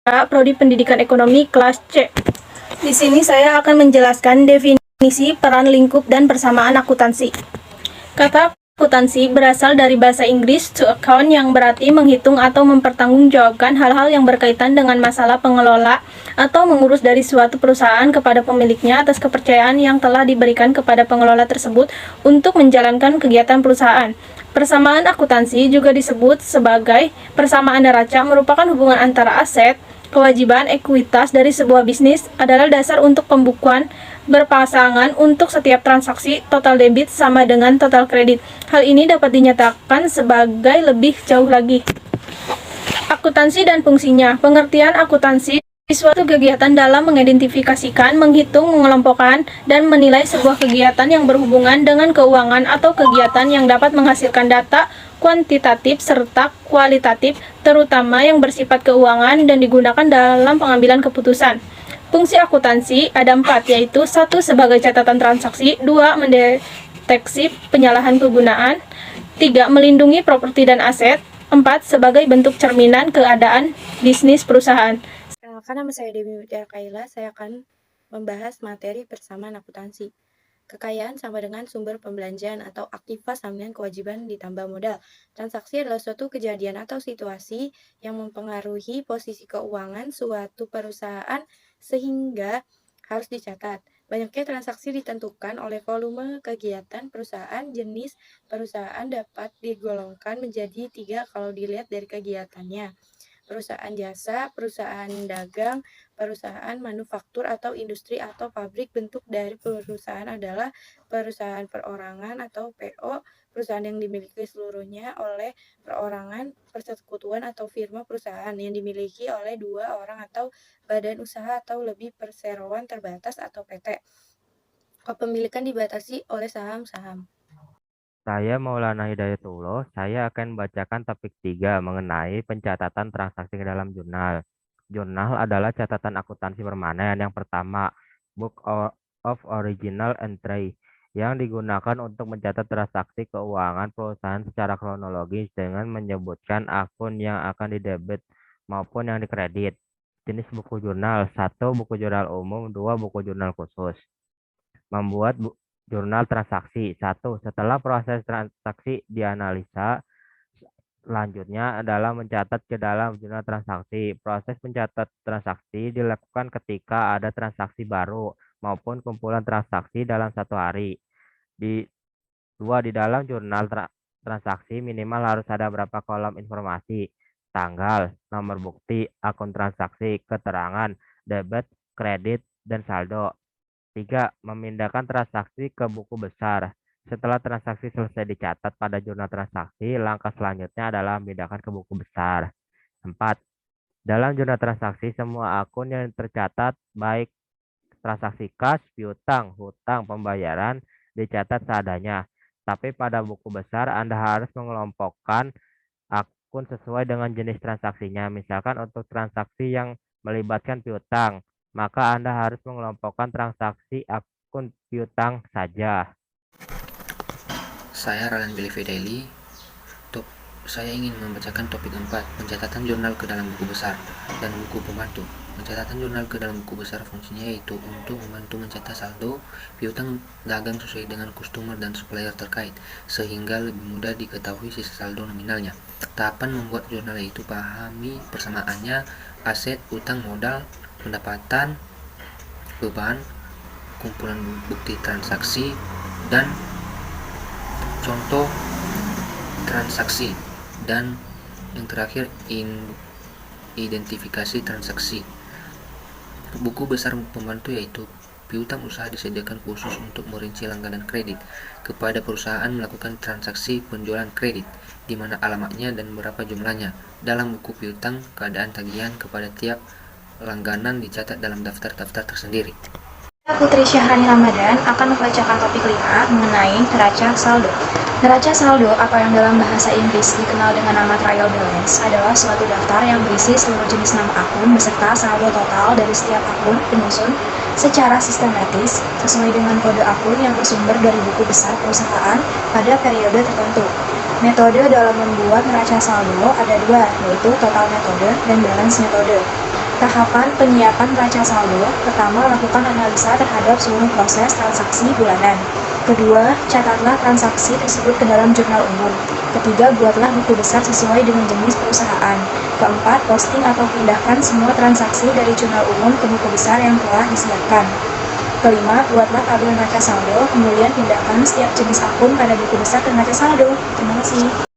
Prodi Pendidikan Ekonomi kelas C. Di sini saya akan menjelaskan definisi, peran lingkup, dan persamaan akuntansi. Kata akuntansi berasal dari bahasa Inggris to account yang berarti menghitung atau mempertanggungjawabkan hal-hal yang berkaitan dengan masalah pengelola atau mengurus dari suatu perusahaan kepada pemiliknya atas kepercayaan yang telah diberikan kepada pengelola tersebut untuk menjalankan kegiatan perusahaan. Persamaan akuntansi juga disebut sebagai persamaan neraca, merupakan hubungan antara aset, kewajiban, ekuitas dari sebuah bisnis adalah dasar untuk pembukuan berpasangan untuk setiap transaksi. Total debit sama dengan total kredit. Hal ini dapat dinyatakan sebagai lebih jauh lagi. Akuntansi dan fungsinya. Pengertian akuntansi suatu kegiatan dalam mengidentifikasikan, menghitung, mengelompokkan, dan menilai sebuah kegiatan yang berhubungan dengan keuangan atau kegiatan yang dapat menghasilkan data kuantitatif serta kualitatif, terutama yang bersifat keuangan dan digunakan dalam pengambilan keputusan. Fungsi akuntansi ada 4, yaitu 1. Sebagai catatan transaksi, 2. Mendeteksi penyalahan penggunaan, 3. Melindungi properti dan aset, 4. Sebagai bentuk cerminan keadaan bisnis perusahaan. Perkenalkan, nama saya Dewi Mutiara Kaila. Saya akan membahas materi persamaan akuntansi. Kekayaan sama dengan sumber pembelanjaan atau aktiva sama dengan kewajiban ditambah modal. Transaksi adalah suatu kejadian atau situasi yang mempengaruhi posisi keuangan suatu perusahaan sehingga harus dicatat. Banyaknya transaksi ditentukan oleh volume kegiatan perusahaan. Jenis perusahaan dapat digolongkan menjadi 3 kalau dilihat dari kegiatannya: perusahaan jasa, perusahaan dagang, perusahaan manufaktur atau industri atau pabrik. Bentuk dari perusahaan adalah perusahaan perorangan atau PO, perusahaan yang dimiliki seluruhnya oleh perorangan, persekutuan atau firma perusahaan yang dimiliki oleh 2 orang atau badan usaha atau lebih, perseroan terbatas atau PT. Kepemilikan dibatasi oleh saham-saham. Saya Maulana Hidayatullah. Saya akan membacakan topik 3 mengenai pencatatan transaksi ke dalam jurnal. Jurnal adalah catatan akuntansi permanen. Yang pertama, Book of Original Entry, yang digunakan untuk mencatat transaksi keuangan perusahaan secara kronologis dengan menyebutkan akun yang akan didebit maupun yang dikredit. Jenis buku jurnal: 1. Buku jurnal umum, 2. Buku jurnal khusus. Membuat jurnal transaksi. 1. Setelah proses transaksi dianalisa, selanjutnya adalah mencatat ke dalam jurnal transaksi. Proses mencatat transaksi dilakukan ketika ada transaksi baru maupun kumpulan transaksi dalam satu hari. 2. Di dalam jurnal transaksi minimal harus ada berapa kolom informasi: tanggal, nomor bukti, akun transaksi, keterangan debit, kredit, dan saldo. 3. Memindahkan transaksi ke buku besar. Setelah transaksi selesai dicatat pada jurnal transaksi, langkah selanjutnya adalah memindahkan ke buku besar. 4. Dalam jurnal transaksi, semua akun yang tercatat, baik transaksi kas, piutang, hutang, pembayaran, dicatat seadanya. Tapi pada buku besar, Anda harus mengelompokkan akun sesuai dengan jenis transaksinya. Misalkan untuk transaksi yang melibatkan piutang, maka Anda harus mengelompokkan transaksi akun piutang saja. Saya Ralan Billy Fidelli. Saya ingin membacakan topik 4, pencatatan jurnal ke dalam buku besar dan buku pembantu. Pencatatan jurnal ke dalam buku besar fungsinya yaitu untuk membantu mencatat saldo piutang dagang sesuai dengan customer dan supplier terkait, sehingga lebih mudah diketahui sisa saldo nominalnya. Tahapan membuat jurnal itu: pahami persamaannya, aset, utang, modal, pendapatan, beban, kumpulan bukti transaksi, dan contoh transaksi, dan yang terakhir identifikasi transaksi. Buku besar pembantu yaitu piutang usaha disediakan khusus untuk merinci langganan kredit kepada perusahaan melakukan transaksi penjualan kredit, di mana alamatnya dan berapa jumlahnya. Dalam buku piutang, keadaan tagihan kepada tiap langganan dicatat dalam daftar-daftar tersendiri. Putri Syahrani Ramadan akan membacakan topik 5 mengenai neraca saldo. Neraca saldo, atau yang dalam bahasa Inggris dikenal dengan nama trial balance, adalah suatu daftar yang berisi seluruh jenis nama akun beserta saldo total dari setiap akun penyusun secara sistematis sesuai dengan kode akun yang bersumber dari buku besar perusahaan pada periode tertentu. Metode dalam membuat neraca saldo ada 2, yaitu total metode dan balance metode. Tahapan penyiapan neraca saldo. Pertama, lakukan analisa terhadap seluruh proses transaksi bulanan. Kedua, catatlah transaksi tersebut ke dalam jurnal umum. Ketiga, buatlah buku besar sesuai dengan jenis perusahaan. Keempat, posting atau pindahkan semua transaksi dari jurnal umum ke buku besar yang telah disiapkan. Kelima, buatlah tabel neraca saldo, kemudian pindahkan setiap jenis akun pada buku besar dan neraca saldo. Terima kasih.